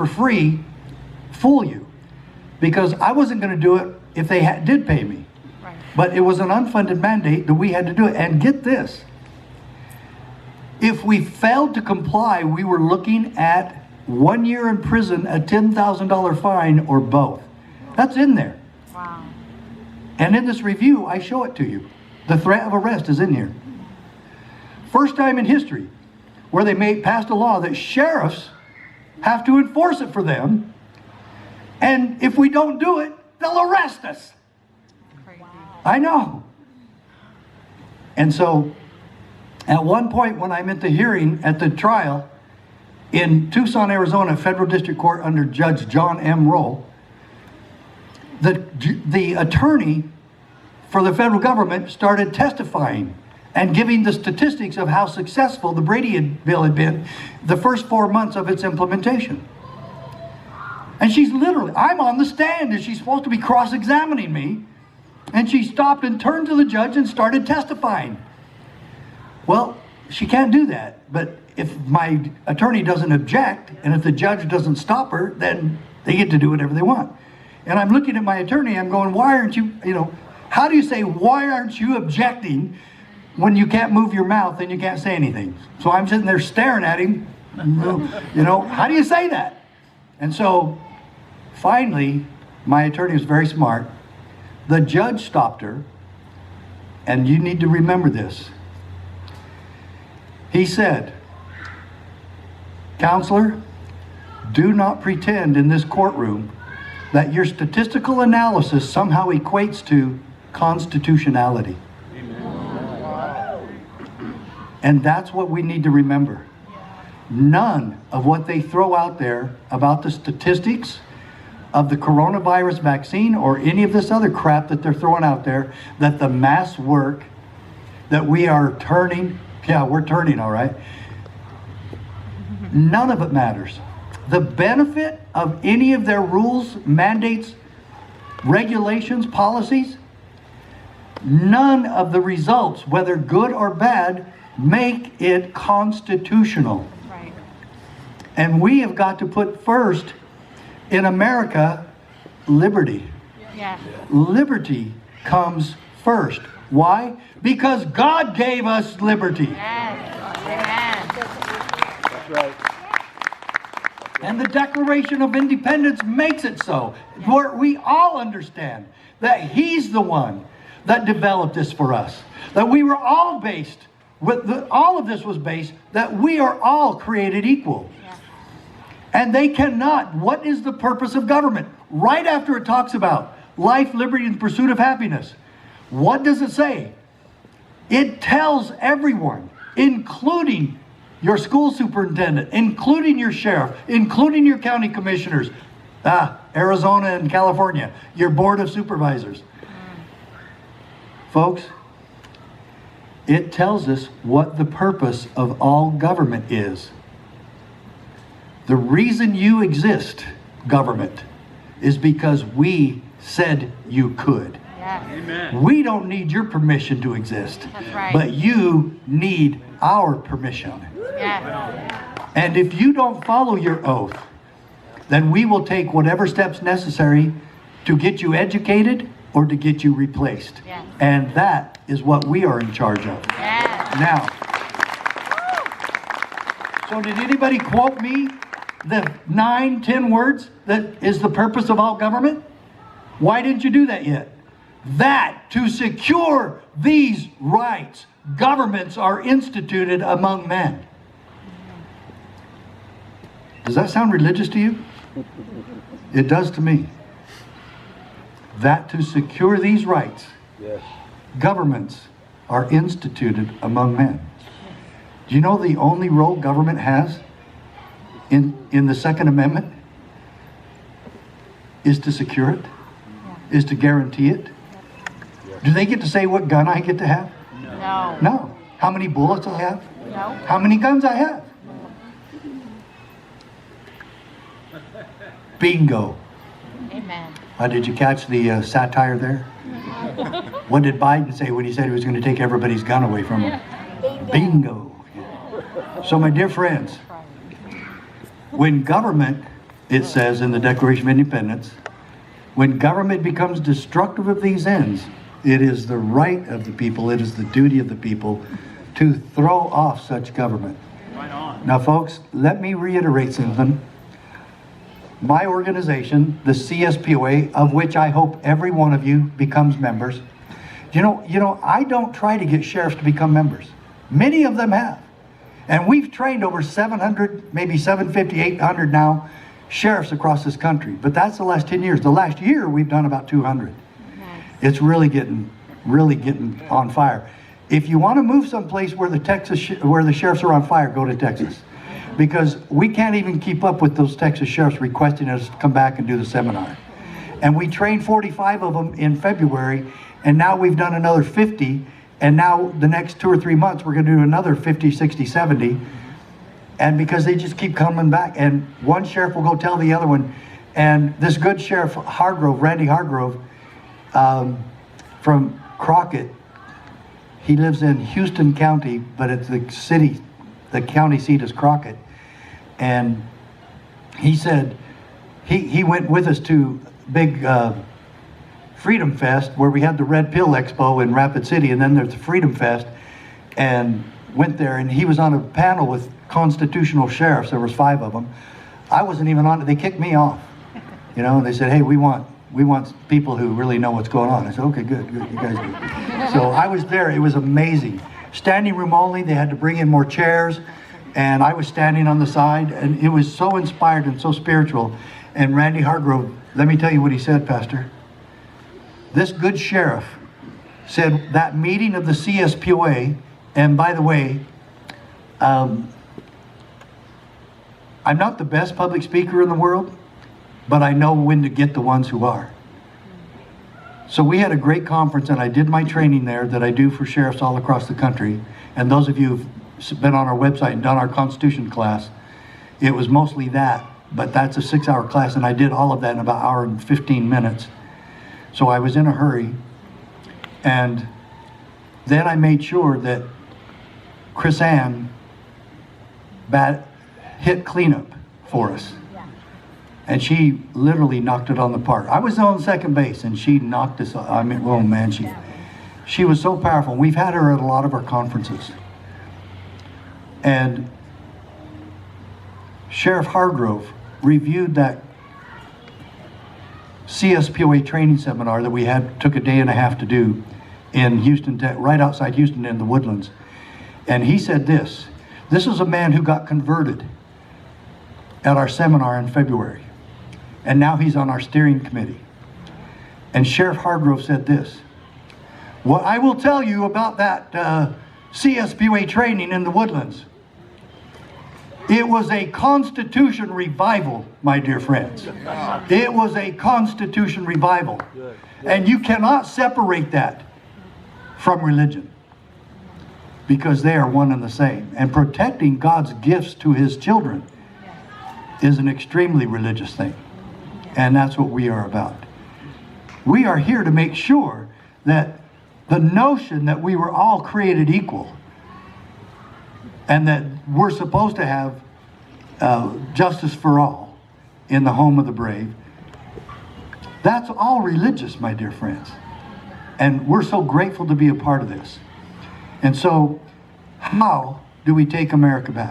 for free fool you, because I wasn't going to do it if they did pay me. Right. But it was an unfunded mandate that we had to do it. And get this, if we failed to comply, we were looking at 1 year in prison, a $10,000 fine, or both. That's in there. Wow. And in this review, I show it to you. The threat of arrest is in here. First time in history where they passed a law that sheriffs have to enforce it for them. And if we don't do it, they'll arrest us. Crazy. I know. And so, at one point when I'm at the hearing, at the trial, in Tucson, Arizona, Federal District Court under Judge John M. Roll, the attorney for the federal government started testifying and giving the statistics of how successful the Brady bill had been the first 4 months of its implementation. And she's literally, I'm on the stand and she's supposed to be cross-examining me, and she stopped and turned to the judge and started testifying. Well, she can't do that, but if my attorney doesn't object and if the judge doesn't stop her, then they get to do whatever they want. And I'm looking at my attorney, I'm going, why aren't you, how do you say, why aren't you objecting when you can't move your mouth and you can't say anything? So I'm sitting there staring at him, how do you say that? And so finally, my attorney was very smart. The judge stopped her, and you need to remember this. He said, "Counselor, do not pretend in this courtroom that your statistical analysis somehow equates to constitutionality." Amen. And that's what we need to remember. None of what they throw out there about the statistics of the coronavirus vaccine or any of this other crap that they're throwing out there, that the mass work, that we are turning, yeah, we're turning, all right. None of it matters. The benefit of any of their rules, mandates, regulations, policies, none of the results, whether good or bad, make it constitutional. Right. And we have got to put first in America liberty. Yeah. Liberty comes first. Why? Because God gave us liberty. Yes. Amen. That's right. And the Declaration of Independence makes it so. Where we all understand that He's the one that developed this for us. That we were all based, all of this was based, that we are all created equal. Yeah. And they cannot. What is the purpose of government? Right after it talks about life, liberty, and pursuit of happiness, what does it say? It tells everyone, including your school superintendent, including your sheriff, including your county commissioners, Arizona and California, your board of supervisors. Folks, it tells us what the purpose of all government is. The reason you exist, government, is because we said you could. Yes. Amen. We don't need your permission to exist. That's right. But you need our permission. Yes. And if you don't follow your oath, then we will take whatever steps necessary to get you educated or to get you replaced. Yes. And that is what we are in charge of. Yes. Now, so did anybody quote me the 9-10 words that is the purpose of all government? Why didn't you do that yet? That to secure these rights, governments are instituted among men. Does that sound religious to you? It does to me. That to secure these rights, Yes. governments are instituted among men. Do you know the only role government has in the Second Amendment is to secure it, is to guarantee it? Do they get to say what gun I get to have? No. No. How many bullets I have? No. How many guns I have? Bingo. Amen. Did you catch the satire there? What did Biden say when he said he was going to take everybody's gun away from them? Bingo. So my dear friends, when government it says in the Declaration of Independence, when government becomes destructive of these ends, it is the right of the people, it is the duty of the people to throw off such government. Right on. Now, folks, let me reiterate something. My organization, the CSPOA, of which I hope every one of you becomes members. You know, I don't try to get sheriffs to become members. Many of them have. And we've trained over 700, maybe 750, 800 now, sheriffs across this country. But that's the last 10 years. The last year, we've done about 200. It's really getting on fire. If you want to move someplace where the sheriffs are on fire, go to Texas. Because we can't even keep up with those Texas sheriffs requesting us to come back and do the seminar. And we trained 45 of them in February, and now we've done another 50, and now the next 2 or 3 months we're going to do another 50, 60, 70. And because they just keep coming back, and one sheriff will go tell the other one, and this good sheriff Hargrove, Randy Hargrove, from Crockett, he lives in Houston County, but it's the county seat is Crockett. And he said, he went with us to big Freedom Fest, where we had the Red Pill Expo in Rapid City, and then there's the Freedom Fest, and went there, and he was on a panel with constitutional sheriffs. There was 5 of them. I wasn't even on it. They kicked me off. You know, they said, hey, we want people who really know what's going on. I said, okay, good, you guys do. So I was there. It was amazing. Standing room only. They had to bring in more chairs, and I was standing on the side, and it was so inspired and so spiritual. And Randy Hargrove, let me tell you what he said, Pastor. This good sheriff said that meeting of the CSPOA, and by the way, I'm not the best public speaker in the world, but I know when to get the ones who are. So we had a great conference, and I did my training there that I do for sheriffs all across the country. And those of you who've been on our website and done our Constitution class, it was mostly that, but that's a 6-hour class, and I did all of that in about an hour and 15 minutes. So I was in a hurry, and then I made sure that Chris Ann hit cleanup for us. And she literally knocked it on the park. I was on second base, and she knocked us. I mean, oh man, she was so powerful. We've had her at a lot of our conferences. And Sheriff Hargrove reviewed that CSPOA training seminar that we took a day and a half to do in Houston, right outside Houston in the Woodlands. And he said this is a man who got converted at our seminar in February. And now he's on our steering committee. And Sheriff Hargrove said this: what I will tell you about that CSPOA training in the Woodlands, it was a Constitution revival, my dear friends. It was a Constitution revival. And you cannot separate that from religion, because they are one and the same. And protecting God's gifts to his children is an extremely religious thing. And that's what we are about. We are here to make sure that the notion that we were all created equal, and that we're supposed to have justice for all in the home of the brave, that's all religious, my dear friends. And we're so grateful to be a part of this. And so, how do we take America back?